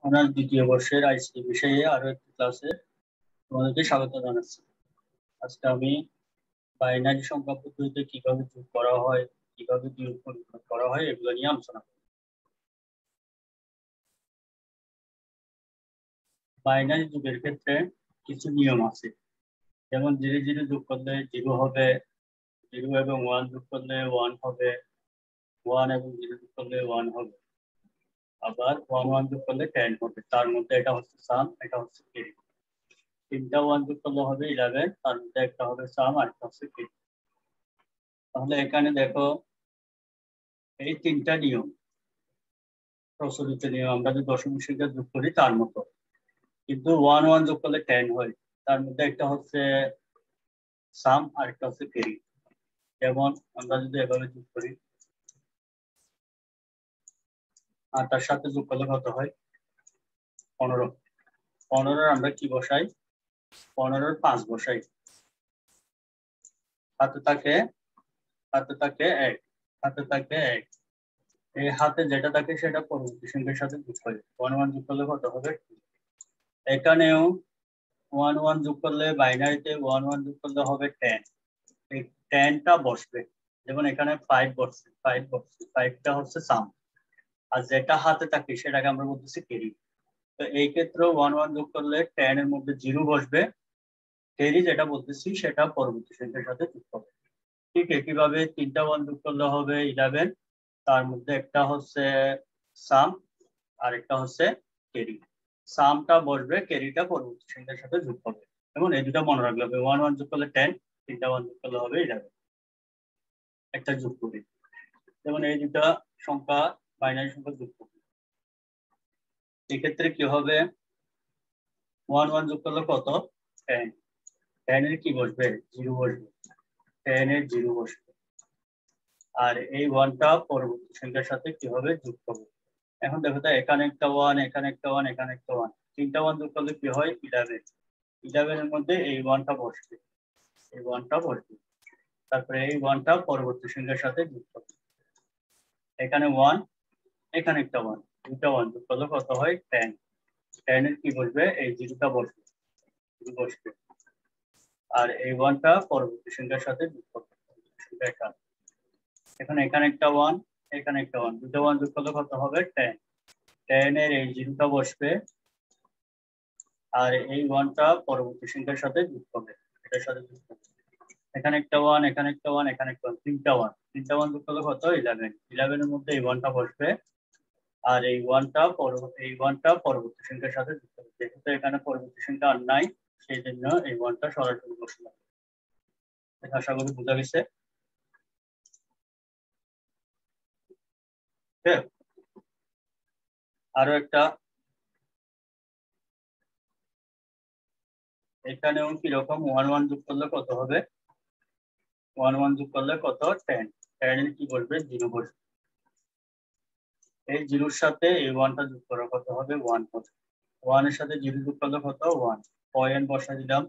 Honours দ্বিতীয় বর্ষের ICT বিষয়ে আরো একটি ক্লাসে তোমাদেরকে স্বাগত জানাচ্ছি। আজকে আমি বাইনারি সংখ্যা পদ্ধতিতে কিভাবে যোগ করা হয়, কিভাবে বিয়োগ পরিমাপ করা হয় এগুলো নিয়ে আলোচনা করব। বাইনারি যোগের ক্ষেত্রে কিছু নিয়ম আছে, যেমন 0 0 যোগ করলে 0 হবে, 0 এবং 1 যোগ করলে 1 হবে, 1 এবং 0 যোগ করলে 1 হবে, আবার 1 1 যোগ করলে 10 হবে। তার মধ্যে এটা হচ্ছে সাম, এটা হচ্ছে ক্যারি। তিনটা 1 যোগ করলে হবে 11, তার মধ্যে একটা হবে সাম আর একটা হচ্ছে ক্যারি। তাহলে এখানে দেখো, এই তিনটা নিয়ম প্রচলিত নিয়ম, আমরা যে দশমিক সংখ্যা যোগ করি তার মতো, কিন্তু 1 1 যোগ করলে 10 হয়। তার মধ্যে একটা হচ্ছে সাম আর একটা হচ্ছে ক্যারি। যেমন আমরা যদি এভাবে যোগ করি, আর তার সাথে যোগ করলে কত হয়? 15। 15 আমরা কি বসাই? 15 5 বসাই। হাতে থাকে 1, হাতে থাকে 1। এই হাতে যেটা থাকে সেটা পরবর্তী সংখ্যার সাথে যোগ করে 1 1 যোগ করলে কত হবে? এখানেও 1 1 যোগ করলে, বাইনারিতে 1 1 যোগ করলে হবে 10। এই 10টা বসবে, যেমন এখানে 5 বসছে, 5টা হচ্ছে সাম, আর যেটা হাতে থাকে সেটাকে আমরা বলতেছি ক্যারি। তো এই ক্ষেত্রে 1 1 যোগ করলে 10 এর মধ্যে 0 বসবে, ক্যারি যেটা বলতেছি সেটা পরবর্তী সংখ্যার সাথে যোগ হবে। ঠিক একইভাবে 3টা 1 যোগ করলে হবে 11, তার মধ্যে একটা হচ্ছে সাম আর একটা হচ্ছে ক্যারি। সামটা বসবে, ক্যারিটা পরবর্তী সংখ্যার সাথে যোগ হবে। এবং এই দুটা মনে রাখলে হবে, 1 1 যোগ করলে 10, 3টা 1 যোগ করলে হবে 11। একটা যোগ করি, যেমন এই দুটা সংখ্যা বাইনারি সংখ্যা যোগ করি, এক্ষেত্রে কি হবে? 1 1 যোগ করলে কত? 10। 10 এর কি বসবে? 0 বসবে। 10 এর 0 বসবে, আর এই 1টা পরবর্তী সংখ্যার সাথে কি হবে? যোগ হবে। এখন দেখো তো, এখানে একটা 1, এখানে একটা 1, এখানে একটা 1, 3টা 1 যোগ করলে কি হয়? 11। 11 এর মধ্যে এই 1টা বসবে, এই 1টা বসবে, তারপরে এই 1টা পরবর্তী সংখ্যার সাথে যোগ হবে। এখানে 1, এখানে একটা 1, দুটা 1 যোগ করলে কত হয়? 10। 10 এর কি বসবে? এই 0টা বসবে, 0 বসবে, আর এই 1টা পরবর্তী সংখ্যার সাথে যোগ করবে। এখানে একটা 1, এখানে একটা 1, দুটো 1 যোগ করলে কত হবে? 10। 10 এর এই 0টা বসবে, আর এই 1টা পরবর্তী সংখ্যার সাথে যোগ করবে, এটার সাথে যোগ করবে। এখানে একটা 1, এখানে একটা 1, এখানে একটা 1, তিনটা 1 যোগ করলে কত? 11। 11 এর মধ্যে এই 1টা বসবে, আর এই 1টা পরবর্তী সংখ্যার সাথে যুক্ত হবে। যেহেতু এখানে পরবর্তী সংখ্যা আর নাই, সেই জন্য এই 1টা সরাসরি বসলাম। আশা করি বোঝা গেছে। আরো একটা, এখানেও কিরকম 1 1 যোগ করলে কত হবে? 1 1 যোগ করলে কত? 10। 10 এর কি বসবে? 0 বসবে। এই 0-র সাথে এই 1টা যোগ করা কত হবে? 1 হবে। 1 এর সাথে 0 যোগ করলে কত? 1। পয়েন্ট বসা দিলাম।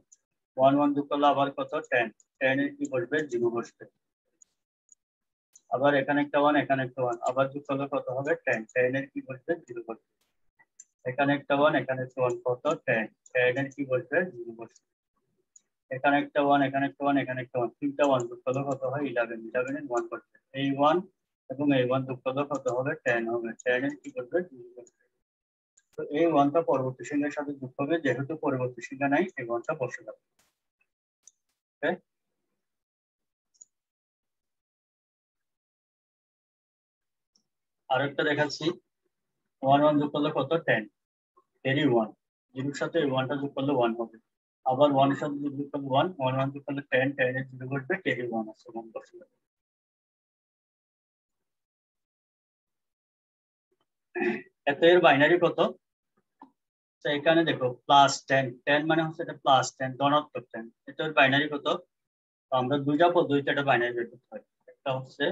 1 1 যোগ করলে আবার কত? 10। 10 এর কি বসবে? 0 বসবে। আবার এখানে একটা 1, এখানে একটা 1, আবার যোগ করলে কত হবে? 10। 10 এর কি বসবে? 0 বসবে। এখানে একটা 1, এখানে একটা 1, কত? 10। 10 এর কি বসবে? 0 বসবে। এখানে একটা 1, এখানে একটা 1, এখানে একটা 1, তিনটা 1 যোগ করলে কত হয়? 11। 11 এর 1 বসবে। এই 1 এবং এই 1 যোগ করলে কত হবে? 10 হবে। 10 এর কি বসবে? 0 বসবে। তো এই 1টা পরবর্তী সংখ্যার সাথে যোগ হবে, যেহেতু পরবর্তী সংখ্যা নাই, এই 1টা বসে যাবে। ওকে, আরেকটা দেখাচ্ছি। 1 1 যোগ করলে কত? 10। ক্যারি 1, 0-র সাথে এই 1টা যোগ করলে 1 হবে। আবার 1 এর সাথে যোগ করলে 1, 1 1 যোগ করলে 10, 10 এর 0 বসবে, ক্যারি 1 আছে, 1 বসে যাবে। এত এর বাইনারি কত? তো এখানে দেখো +10, 10 মানে হচ্ছে এটা +10, ধনাত্মক 10। এটার বাইনারি কত? তো আমরা দুইটা পদ্ধতিতে এটা বাইনারি বের করতে হয়। একটা হচ্ছে,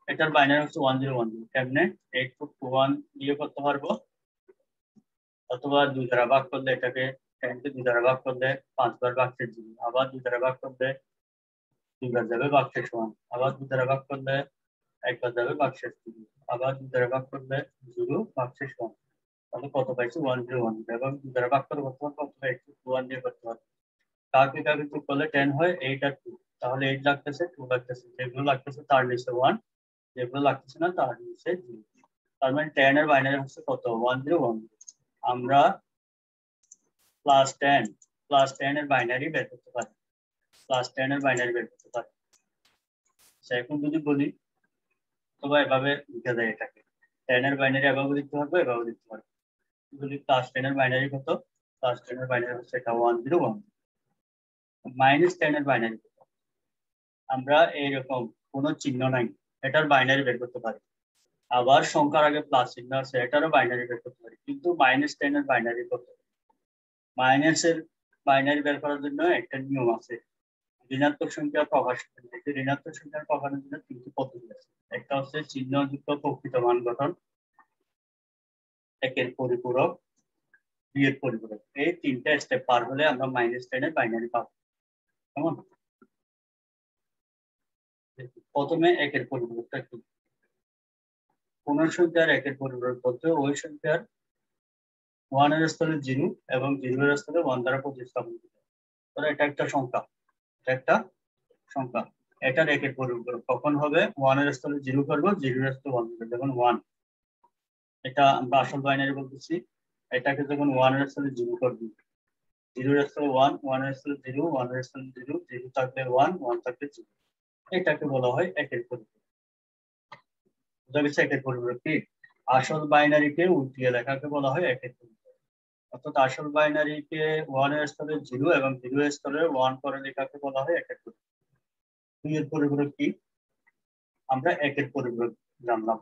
এটার বাইনারি হচ্ছে 1010। কেমনে? 8 দিয়ে করতে পারবো, অথবা 2 দ্বারা ভাগ করলে, এটাকে 10 কে 2 দ্বারা ভাগ করলে 5 বার ভাগশেষ দিবি, আবার 2 দ্বারা ভাগ করলে 2 বার যাবে ভাগশেষ 1, আবার 2 দ্বারা ভাগ করলে 1 বার যাবে ভাগশেষ 2, আবার 2 দ্বারা ভাগ করলে 0 ভাগশেষ 1। তাহলে কত পাইছি 101 এবং 2 দ্বারা ভাগ করে কত পাইছি 1 দিয়ে করতে হবে। কাকে কাকে যোগ করলে 10 হয় 8 আর 2, তাহলে 8 লাগতেছে 2 লাগতেছে, যেগুলো লাগতেছে তার নিচে 1, যেগুলো লাগতেছে না তার নিচে 0। তার মানে 10 এর বাইনারি হচ্ছে কত 1010। আমরা +10 এর বাইনারি বের করতে পারি, +10 এর বাইনারি বের করতে পারি। এখন যদি বলি তবে এভাবে লিখে দেয় এটাকে, 10 এর বাইনারি এভাবে লিখতে পারবো, এভাবে লিখতে পারবো। যদি +10 এর বাইনারি কত, +10 এর বাইনারি হচ্ছে এটা 101। -10 এর বাইনারি কত, আমরা এইরকম কোনো চিহ্ন নাই এটার বাইনারি বের করতে পারি। আবার সংখ্যার আগে প্লাস চিহ্ন আছে এটারও বাইনারি বের করতে পারি, কিন্তু -10 এর বাইনারি কত, মাইনাসের বাইনারি বের করার জন্য একটা নিয়ম আছে। ঋণাত্মক সংখ্যা প্রকাশ করতে, ঋণাত্মক সংখ্যা প্রকাশের জন্য 3টি পদ্ধতি আছে। একটা হচ্ছে চিহ্নযুক্ত প্রকৃত মান গঠন, একের পরিপূরক, দুইয়ের পরিপূরক। এই 3টা স্টেপ পার হলে আমরা -10 এর বাইনারি পাবো। কেমন? প্রথমে একের পরিপূরকটা কি, কোন সংখ্যার একের পরিপূরক বলতে ওই সংখ্যার 1 এর স্থলে 0 এবং 0 এর স্থলে 1 দ্বারা প্রতিস্থাপন করতে হবে। এটা একটা সংখ্যা, এটা একটা সংখ্যা, এটার একের পরিপূরক কখন হবে, 1 এর স্থলে 0 করব, 0 এর স্থলে 1 করব। যেমন 1, এটা আমরা আসল বাইনারি বলতেছি, এটাকে যখন 1 এর স্থলে 0 করব, 0 এর স্থলে 1, 1 এর স্থলে 0, 1 এর স্থলে 0, 0 থাকলে 1, 1 থাকলে 0, এটাকে বলা হয় একের পরিপূরক। বুঝা গেছে একের পরিপূরক কি? আসল বাইনারিকে উল্টিয়ে লেখাকে বলা হয় একের পরিপূরক। অর্থাৎ আসল বাইনারিকে 1 এর স্থলে 0 এবং 0 এর স্থলে 1 করে লেখাকে বলা হয় একের পরিপূরক। 2 এর পরিপূরক কি, আমরা একের পরিপূরক জানলাম।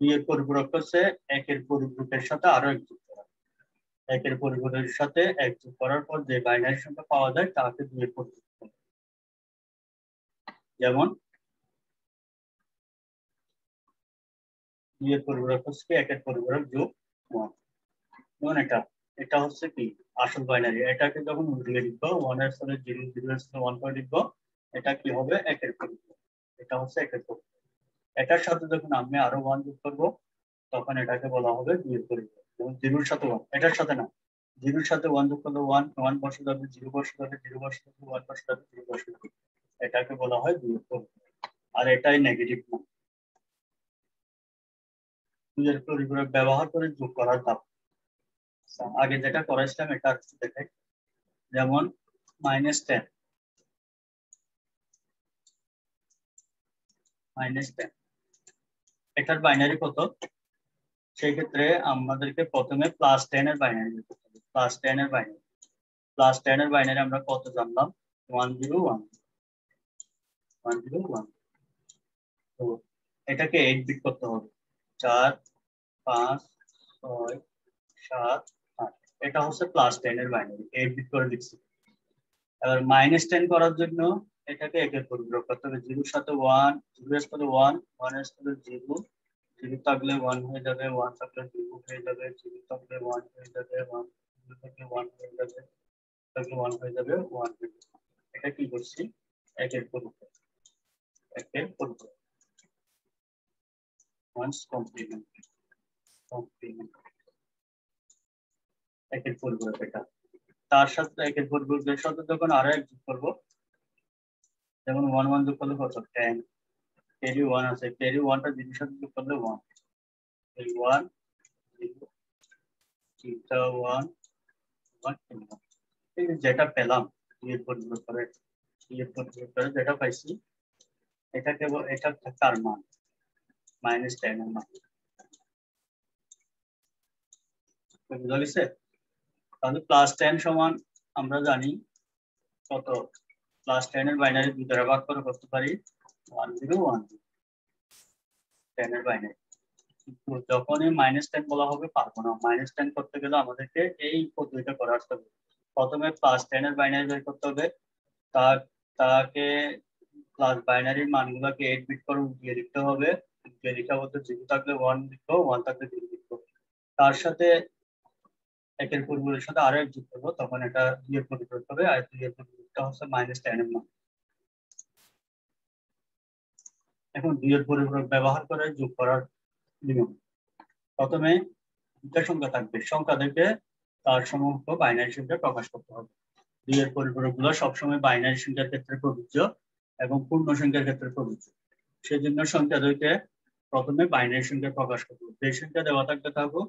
2 এর পরিপূরক হচ্ছে একের পরিপূরকের সাথে আরো এক যুক্ত করা। একের পরিপূরকের সাথে এক যোগ করার পর যে বাইনারি সংখ্যা পাওয়া যায় তাকে 2 এর পরিপূরক বলে। যেমন 2 এর পরিপূরক হচ্ছে একের পরিপূরক যোগ 1। যেমন এটা হচ্ছে কি আসল বাইনারি, এটাকে যখন উল্টিয়ে লিখবো 1 এর স্থলে 0, 0 এর স্থলে 1 করে লিখবো, এটা কি হবে একের পরিপূরক, এটা হচ্ছে একের পরিপূরক। এটার সাথে যখন আমি আরো 1 যোগ করবো তখন এটাকে বলা হবে 2 এর পরিপূরক। যেমন 0 এর সাথে 1, এটার সাথে না, 0 এর সাথে 1 যোগ করলে 1, 1 বসে যাবে, 0 বসে যাবে, 0 বসে যাবে, 1 বসে যাবে, 0 বসে যাবে, এটাকে বলা হয় 2 এর পরিপূরক। আর এটাই নেগেটিভ মান। 2 এর পরিপূরক ব্যবহার করে যোগ করার ধাপ। আগে যেটা করেছিলাম এটা দেখাই। যেমন -10, এটার বাইনারি কত, সেই ক্ষেত্রে আমাদেরকে প্রথমে +10 এর বাইনারি বের করতে হবে। +10 এর বাইনারি, +10 এর বাইনারি আমরা কত জানলাম, 101, 101। তো এটাকে 8 বিট করতে হবে, 4, 5, 6, 7, 8। এটা হচ্ছে +10 এর বাইনারি, 8 বিট করে লিখছি। এবার -10 করার জন্য এটাকে একের পরিপূরক করতে হবে। 0 এর সাথে 1, 0 এর সাথে 1, 1 এর সাথে 0, 0 থাকলে 1 হয়ে যাবে, 1 থাকলে 0 হয়ে যাবে, 0 থাকলে 1 হয়ে যাবে, 1 থাকলে 1 হয়ে যাবে, থাকলে 1 হয়ে যাবে, 1 হয়ে যাবে। এটা কি করছি, একের পরিপূরক, একের পরিপূরক, ওয়ান্স কমপ্লিমেন্ট, কমপ্লিমেন্ট, একের পরিপূরক এটা। তার সাথে একের পরিপূরকের সাথে যখন আরো এক যোগ করবো, যেমন 1, 1 যোগ করলে কত, 10, ক্যারি 1 আছে, ক্যারি 1টা 0 এর সাথে যোগ করলে 1, এই 1, 0, 1, 1, এই যেটা পেলাম 2 এর পরিপূরক করে, 2 এর পরিপূরক করে যেটা পাইছি, এটা কেবল এটা তার মান -10 এর মান। বুঝা গেছে? তাহলে +10 সমান আমরা জানি কত, +10 এর বাইনারি 2 দ্বারা ভাগ করে করতে পারি 1010, 10 এর বাইনারি। কিন্তু যখনই -10 বলা হবে পারবো না, -10 করতে গেলে আমাদেরকে এই পদ্ধতিটা করে আসতে হবে। প্রথমে +10 এর বাইনারি বের করতে হবে, তাকে প্লাস বাইনারির মানগুলোকে 8 বিট করে উল্টিয়ে লিখতে হবে। উল্টিয়ে লিখা বলতে 0 থাকলে 1 লিখবো, 1 থাকলে 0 লিখবো। তার সাথে একের পরিপূরকের সাথে আরো এক যোগ করবো, তখন এটা 2 এর পরিপূরক হবে, আর 2 এর পরিপূরকটা হচ্ছে -10 এর মান। এখন 2 এর পরিপূরক ব্যবহার করে যোগ করার নিয়ম। প্রথমে দুটা সংখ্যা থাকবে, সংখ্যা থেকে তার সমস্ত বাইনারি সংখ্যা প্রকাশ করতে হবে। 2 এর পরিপূরকগুলো সবসময় বাইনারি সংখ্যার ক্ষেত্রে প্রযোজ্য এবং পূর্ণ সংখ্যার ক্ষেত্রে প্রযোজ্য। সেজন্য সংখ্যা দুইকে প্রথমে বাইনারি সংখ্যা প্রকাশ করব। যে সংখ্যা দেওয়া থাকবে থাকবো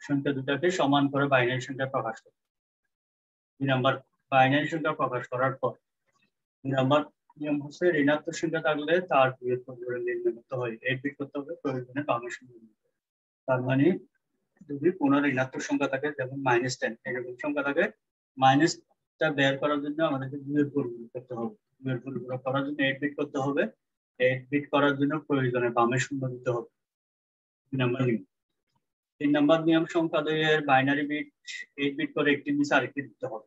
সংখ্যা দুটাকে সমান করে বাইনারি সংখ্যা প্রকাশ করব। 2 নাম্বার বাইনারি সংখ্যা প্রকাশ করার পর 2 নাম্বার নিয়ম হচ্ছে ঋণাত্মক সংখ্যা থাকলে তার বিয়োগ পরিপূরক নির্ণয় করতে হয়। 8 বিট করতে হবে, প্রয়োজনে বামের সংখ্যা। তার মানে যদি কোনো ঋণাত্মক সংখ্যা থাকে যেমন -10 এরকম সংখ্যা থাকে, মাইনাসটা বের করার জন্য আমাদেরকে 2 এর পরিপূরক করতে হবে। 2 এর পরিপূরক করার জন্য 8 বিট করতে হবে। 8 বিট করার জন্য প্রয়োজনে বামের শূন্য দিতে হবে। 2 নাম্বার নিয়ম। 3 নাম্বার নিয়ম সংখ্যা 2 এর বাইনারি বিট 8 বিট করে একটি নিচে আরেকটি দিতে হবে।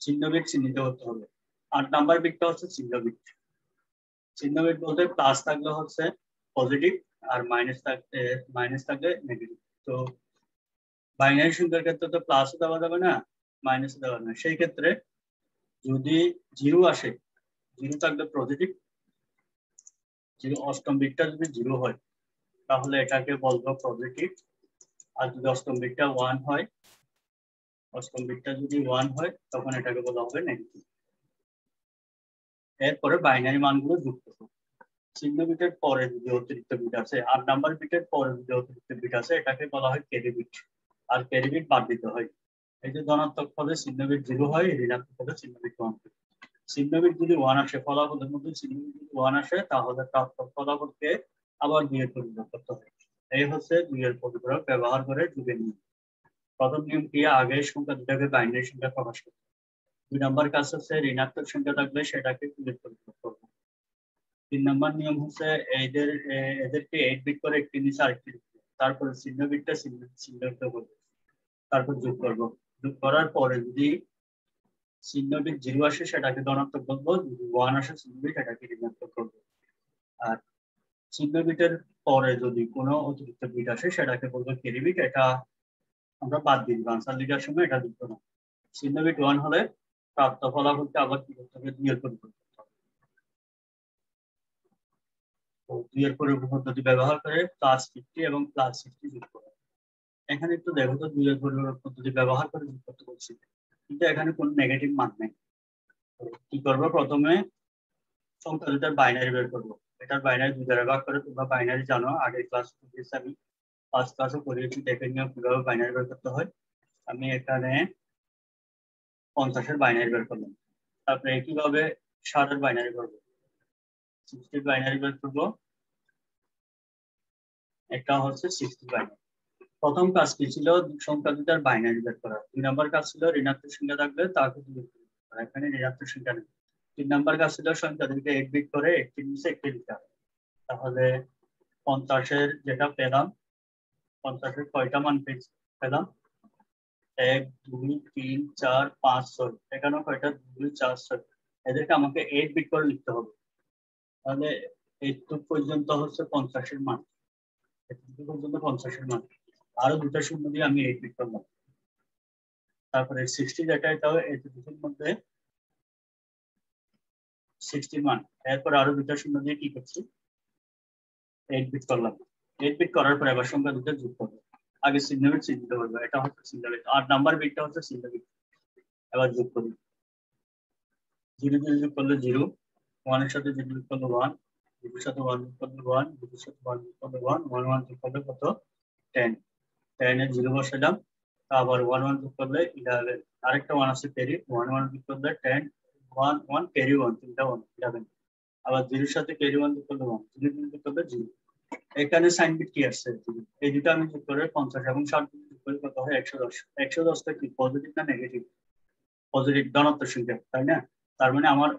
চিহ্ন বিট চিহ্নিত করতে হবে। 8 নাম্বার বিটটা হচ্ছে চিহ্ন বিট। চিহ্ন বিট বলতে প্লাস থাকলে হচ্ছে পজিটিভ আর মাইনাস থাকলে নেগেটিভ। তো বাইনারি সংখ্যার ক্ষেত্রে তো প্লাসও দেওয়া যাবে না, মাইনাসও দেওয়া যাবে না। সেই ক্ষেত্রে যদি 0 আসে, 0 থাকলে পজিটিভ, 0 অষ্টম বিটটা যদি 0 হয় তাহলে এটাকে বলবো পজিটিভ। আর যদি অষ্টম বিটটা 1 হয়, অষ্টম বিটটা যদি 1 হয় তখন এটাকে বলা হবে নেগেটিভ। এরপরে বাইনারি মানগুলো যুক্ত করব। চিহ্ন বিটের পরে যদি অতিরিক্ত বিট আছে, 8 নাম্বার বিটের পরে যদি অতিরিক্ত বিট আছে এটাকে বলা হয় ক্যারি বিট। আর ক্যারি বিট বাদ দিতে হয়। এই যে ধনাত্মক পদে চিহ্ন বিট 0 হয়, ঋণাত্মক পদে চিহ্ন বিট 1 হয়। চিহ্ন বিট যদি 1 আসে, ফলাফলের মধ্যে চিহ্ন বিট যদি 1 আসে তাহলে প্রাপ্ত ফলাফলকে আবার 2 এর পরিপূরক করতে হয়। এই হচ্ছে 2 এর পরিপূরক ব্যবহার করে যুগের নিয়ম। প্রথম নিয়মটি আগে সংখ্যা দুটাকে বাইনারি সংখ্যা প্রকাশ করতে। 2 নাম্বার কাজ হচ্ছে ঋণাত্মক সংখ্যা থাকলে সেটাকে 2 এর পরিপূরক করব। 3 নাম্বার নিয়ম হচ্ছে এদেরকে 8 বিট করে একটি নিচে আরেকটি লিখব। তারপরে চিহ্ন বিটটা চিহ্নিত করব, তারপর যোগ করব। যোগ করার পরে যদি চিহ্ন বিট 0 আসে সেটাকে ধনাত্মক বলবো, যদি 1 আসে চিহ্ন বিট এটাকে ঋণাত্মক করব। আর চিহ্ন বিটের পরে যদি কোনো অতিরিক্ত বিট আসে সেটাকে বলবো ক্যারি বিট। এটা আমরা বাদ দিয়ে দিব, আনসার লেখার সময় এটা লিখবো না। চিহ্ন বিট 1 হলে প্রাপ্ত ফলাফলকে আবার কি করতে হবে, 2 এর পরিপূরক করতে হবে। তো 2 এর পরিপূরক পদ্ধতি ব্যবহার করে +50 এবং +60 যোগ করা। এখানে একটু দেখো তো 2 এর পরিপূরক পদ্ধতি ব্যবহার করে যোগ করতে বলছি, কিন্তু এখানে কোনো নেগেটিভ মান নেই। কি করবো, প্রথমে সংখ্যা দুটার বাইনারি বের করবো। এটার বাইনারি 2 দ্বারা ভাগ করে, তোমরা বাইনারি জানো, আগের ক্লাস করেছি আমি, ফার্স্ট ক্লাসে করিয়েছি, দেখে নিও কিভাবে বাইনারি বের করতে হয়। আমি এখানে 50 এর বাইনারি বের করলাম। তারপরে একইভাবে 60 এর বাইনারি করবো, 60 এর বাইনারি বের করবো। এটা হচ্ছে 60 বাইনারি। প্রথম কাজ কি ছিল, সংখ্যা দুটার বাইনারি বের করা। 2 নাম্বার কাজ ছিল ঋণাত্মক সংখ্যা থাকলে তাকে এখানে ঋণাত্মক সংখ্যা নেই। 3 নাম্বার কাজ ছিল সংখ্যা দুটোকে 8 বিট করে একটি নিচে একটি দিতে হবে। তাহলে 50 এর যেটা পেলাম, 50 এর কয়টা মান পেলাম, 1 2 3 4 5 6, এখানে কয়টা 2 4 6, এদেরকে আমাকে 8 বিট করে লিখতে হবে। তাহলে এইটুক পর্যন্ত হচ্ছে 50 এর মান, এইটুক পর্যন্ত 50 এর মান। আরো দুটো শূন্য দিয়ে আমি 8 বিট করলাম। তারপরে 60 যেটা, এটাও এই দুটোর মধ্যে 60 মান। এরপর আরো দুটো শূন্য দিয়ে কি করছি, 8 বিট করলাম। 8 বিট করার পর এবার সংখ্যা দুটো যোগ করবো। আগে চিহ্ন বিট চিহ্নিত করবো, এটা হচ্ছে চিহ্ন বিট। 8 নাম্বার বিটটা হচ্ছে চিহ্ন বিট। এবার যোগ করি, 0 দিয়ে যোগ করলে 0, 1 এর সাথে 0 যোগ করলে 1, 2 এর সাথে 1 যোগ করলে 1, 2 এর সাথে 1 যোগ করলে 1, 1 1 যোগ করলে কত, 10। 10 এর 0 বসালাম, আবার 1 1 যোগ করলে 11, আরেকটা 1 আছে ক্যারি, 1 1 যোগ করলে 10, 1 1 ক্যারি 1, তিনটা 1, 11। আবার 0 এর সাথে ক্যারি 1 যোগ করলে 1, 0 যোগ করলে 0। এখানে সাইন বিট কি আসছে, এই দুটো আমি যোগ করে 50 এবং 60 যোগ করে কত হয়, 110। 110টা কি পজিটিভ না নেগেটিভ? পজিটিভ, ধনাত্মক সংখ্যা, তাই না? তার মানে আমার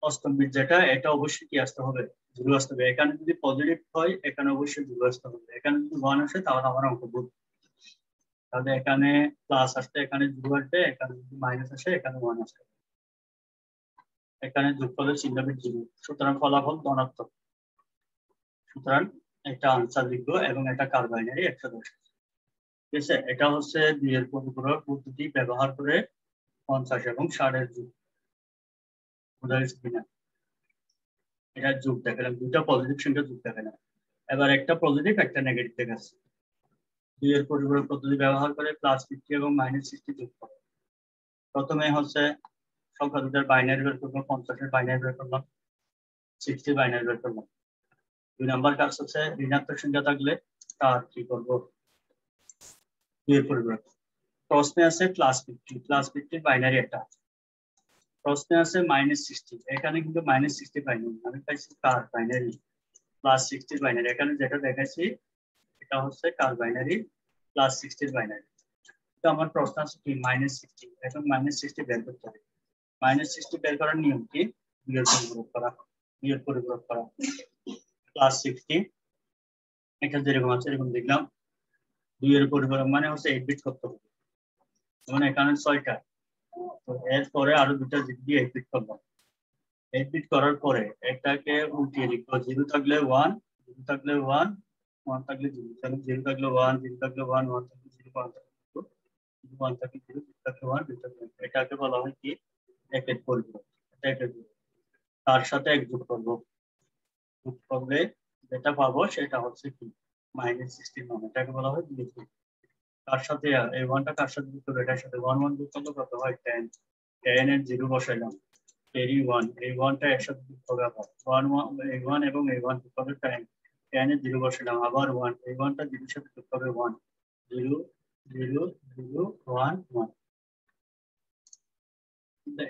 অষ্টম বিট যেটা, এটা অবশ্যই কি আসতে হবে, 0 আসতে হবে। এখানে যদি পজিটিভ হয় এখানে অবশ্যই 0 আসতে হবে। এখানে যদি 1 আসে তাহলে আমার অঙ্ক ভুল। তাহলে এখানে প্লাস আসছে, এখানে 0 আসবে, এখানে যদি মাইনাস আসে এখানে 1 আসবে। এখানে যোগ করলে চিহ্ন বিট 0, সুতরাং ফলাফল ধনাত্মক। সুতরাং একটা আনসার লিখবো এবং এটা কার বাইনারি, 110। ঠিক আছে, এটা হচ্ছে 2 এর পরিপূরক পদ্ধতি ব্যবহার করে 50 এবং 60 এর যোগ। বোঝা গেছে কিনা? এটা যোগ দেখালাম, দুটা পজিটিভ সংখ্যা যোগ দেখালাম। এবার একটা পজিটিভ একটা নেগেটিভ দেখাচ্ছি। 2 এর পরিপূরক পদ্ধতি ব্যবহার করে +50 এবং -60 যোগ করো। প্রথমে হচ্ছে সংখ্যা দুটার বাইনারি বের করবো, 50 এর বাইনারি বের করলাম, 60 বাইনারি বের করলাম। 2 নাম্বার কাজ হচ্ছে ঋণাত্মক সংখ্যা থাকলে তার কি করবো, 2 এর পরিপূরক। প্রশ্নে আছে +50 বাইনারি একটা, প্রশ্নে আছে -60, এখানে কিন্তু -60 পাইনি, আমি পাইছি কার বাইনারি +60 বাইনারি। এখানে যেটা দেখাচ্ছি এটা হচ্ছে কার বাইনারি +60 বাইনারি। তো আমার প্রশ্ন আছে কি -60, এখন -60 বের করতে হবে। -60 বের করার নিয়ম কি, 2 এর পরিপূরক করা, 2 এর পরিপূরক করা +60, এটা যেরকম আছে এরকম দেখলাম। 2 এর পরিপূরক মানে হচ্ছে 8 বিট করতে হবে, যেমন এখানে 6টা, তো এরপরে আরো দুটো জিট দিয়ে 8 বিট করলাম। 8 বিট করার পরে এটাকে উল্টিয়ে লিখবো, 0 থাকলে 1, 0 থাকলে 1, 1 থাকলে 0, 0 থাকলে 1, 0 থাকলে 1, 1 থাকলে 0, 1 থাকলে 0, 1 থাকলে 0, 2 থাকলে 1, 2 থাকলে 1। এটাকে বলা হয় কি একের পরিপূরক। তার সাথে এক যোগ করবো, যোগ করলে যেটা পাবো সেটা হচ্ছে কি -16, এটাকে বলা হয় দ্বিতীয় পরিপূরক। তার সাথে এই 1টা কার সাথে যোগ করবো, এটার সাথে 1 1 যোগ করলে কত হয় 10, 10 এর 0 বসাইলাম, এই 1, এই 1টা একসাথে যোগ হবে, আবার 1 1, এই 1 এবং এই 1 যোগ হবে 10, 10 এর 0 বসাইলাম, আবার 1, এই 1টা 0 এর সাথে যোগ হবে 1, 0 0 0 1 1।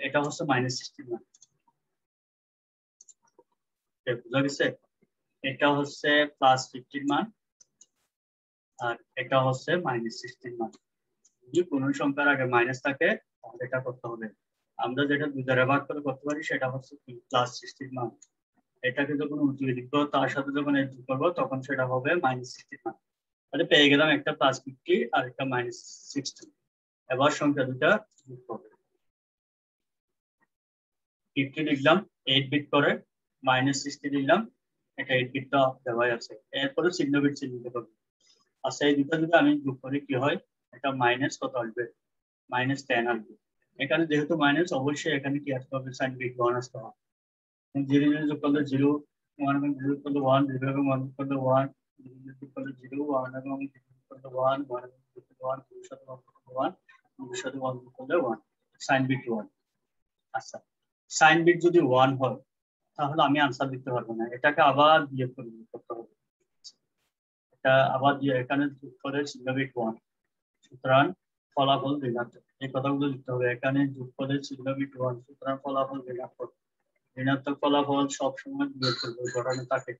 এটা হচ্ছে -16, বুঝা গেছে? এটা হচ্ছে +50 মান আর এটা হচ্ছে -16 মান। যদি কোন সংখ্যার আগে মাইনাস থাকে তাহলে এটা করতে হবে। আমরা যেটা 2 দ্বারা ভাগ করে করতে পারি সেটা হচ্ছে +16 মান। এটাকে যখন উল্টিয়ে লিখবো তার সাথে যখন যোগ করবো তখন সেটা হবে -16 মান। তাহলে পেয়ে গেলাম একটা +50 আর একটা -16। এবার সংখ্যা দুটা যোগ করবে, 50 লিখলাম 8 বিট করে, -60 লিখলাম, এটা 8 বিটটা দেওয়াই আছে, এরপরে চিহ্ন বিট চিহ্নিত করবো। আচ্ছা এই দুটো যদি আমি যোগ করি কি হয়, এটা মাইনাস কত আসবে, -10 আসবে। এখানে যেহেতু মাইনাস অবশ্যই এখানে কি আসতে হবে, সাইন বিট 1 আসতে হবে। 0 0 যোগ করলে 0, 1 এবং 0 যোগ করলে 1, 0 এবং 1 যোগ করলে 1, 0 যোগ করলে 0, 1 এবং 0 যোগ করলে 1, 1 এবং 0 যোগ করলে 1, 0 এর সাথে 1 যোগ করলে 1, 0 এর সাথে 1 যোগ করলে 1, সাইন বিট 1। আচ্ছা সাইন বিট যদি 1 হয় তাহলে আমি আনসার দিতে পারবো না, এটাকে আবার বিয়োগ করতে হবে। এটা আবার দিয়ে এখানে যোগ করে চিহ্ন বিট 1, সুতরাং ফলাফল ঋণাত্মক। এই কথাগুলো লিখতে হবে, এখানে যোগ করে চিহ্ন বিট 1, সুতরাং ফলাফল ঋণাত্মক। ঋণাত্মক ফলাফল সবসময় বিয়োগ করবে, ঘটনা থাকে।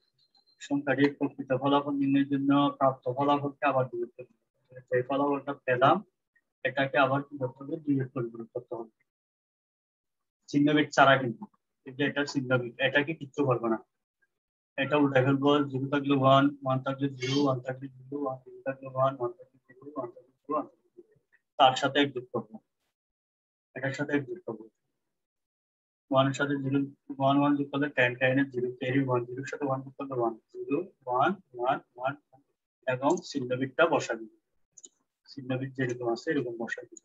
সংখ্যাটির প্রকৃত ফলাফল নির্ণয়ের জন্য প্রাপ্ত ফলাফলকে আবার বিয়োগ করতে হবে। যে ফলাফলটা পেলাম এটাকে আবার কি করতে হবে, বিয়োগ পরিবর্তন করতে হবে। চিহ্ন বিট ছাড়া কিন্তু, এটা চিহ্ন বিট, এটাকে কিচ্ছু করবো না, এটা উল্টা ফেলবো। 0 থাকলে 1, 1 থাকলে 0, 1 থাকলে 0, 1 থাকলে 1, 1 থাকলে 0, 1 থাকলে 0, 1 থাকলে 0, তার সাথে এক যোগ করবো, এটার সাথে এক যোগ করবো। 1 এর সাথে 0, 1 1 যোগ করলে 10, 10 এর 0, ক্যারি 1, 0 এর সাথে 1 যোগ করলে 1, 0 1 1 1 এবং চিহ্ন বিটটা বসাবি, চিহ্ন বিট যেরকম আছে এরকম বসাবি।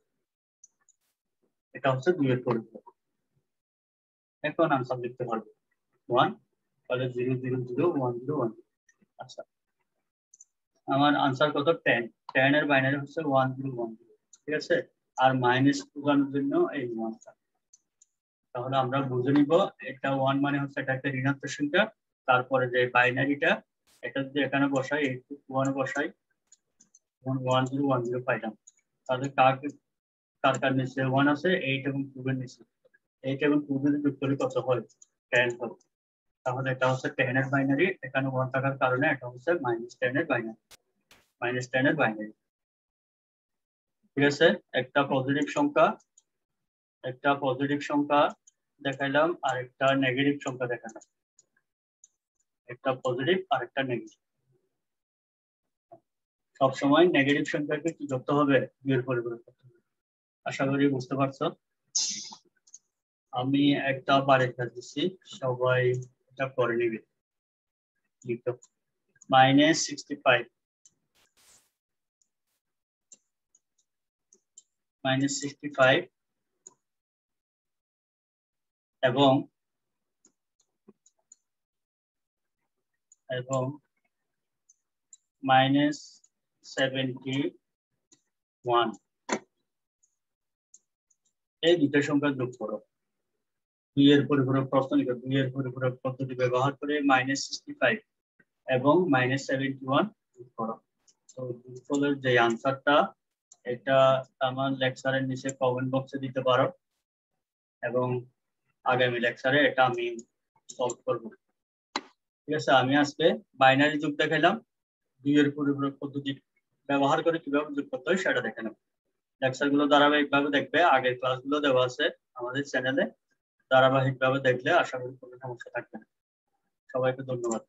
এটা হচ্ছে 2 এর পরিপূরক। এখন আনসার লিখতে পারবো 1, তাহলে 0 0 0 1 0 1। আচ্ছা আমার আনসার কত, 10, 10 এর বাইনারি হচ্ছে 1 0 1 0, ঠিক আছে। আর মাইনাস ঢোকানোর জন্য এই 1, তাহলে আমরা বুঝে নিব এটা 1 মানে হচ্ছে এটা একটা ঋণাত্মক সংখ্যা। তারপরে যে বাইনারিটা এটা যদি এখানে বসাই, 1 বসাই, 1 0 1 0 পাইলাম। তাহলে কার কার নিচে 1 আছে, 8 এবং 2 এর নিচে, 8 এবং 2 যদি যোগ করি কত হয়, 10 হয়। তাহলে এটা হচ্ছে 10 এর বাইনারি, এখানে 1 থাকার কারণে এটা হচ্ছে -10 এর বাইনারি, -10 এর বাইনারি। ঠিক আছে, একটা পজিটিভ সংখ্যা দেখাইলাম আর একটা নেগেটিভ সংখ্যা দেখালাম, একটা পজিটিভ আর একটা নেগেটিভ। সবসময় নেগেটিভ সংখ্যাকে কি করতে হবে, 2 এর পরিবর্তন করতে হবে। আশা করি বুঝতে পারছো। আমি একটা বারের কাজ দিচ্ছি, সবাই এটা করে নিবে। লিখো -65, -65 এবং -10 71 এই দুটো সংখ্যা যোগ করো। 2 এর পরিপূরক প্রশ্ন লিখো, 2 এর পরিপূরক পদ্ধতি ব্যবহার করে -65 এবং -71 যোগ করো। তো যোগফলের যে আনসারটা এটা আমার লেকচারের নিচে কমেন্ট বক্সে দিতে পারো এবং আগামী লেকচারে এটা আমি সলভ করব। ঠিক আছে, আমি আজকে বাইনারি যোগ দেখাইলাম, 2 এর পরিপূরক পদ্ধতি ব্যবহার করে কিভাবে যোগ করতে হয় সেটা দেখে নেব। লেকচারগুলো ধারাবাহিকভাবে দেখবে, আগের ক্লাসগুলো দেওয়া আছে আমাদের চ্যানেলে, ধারাবাহিকভাবে দেখলে আশা করি কোনো সমস্যা থাকবে না। সবাইকে ধন্যবাদ।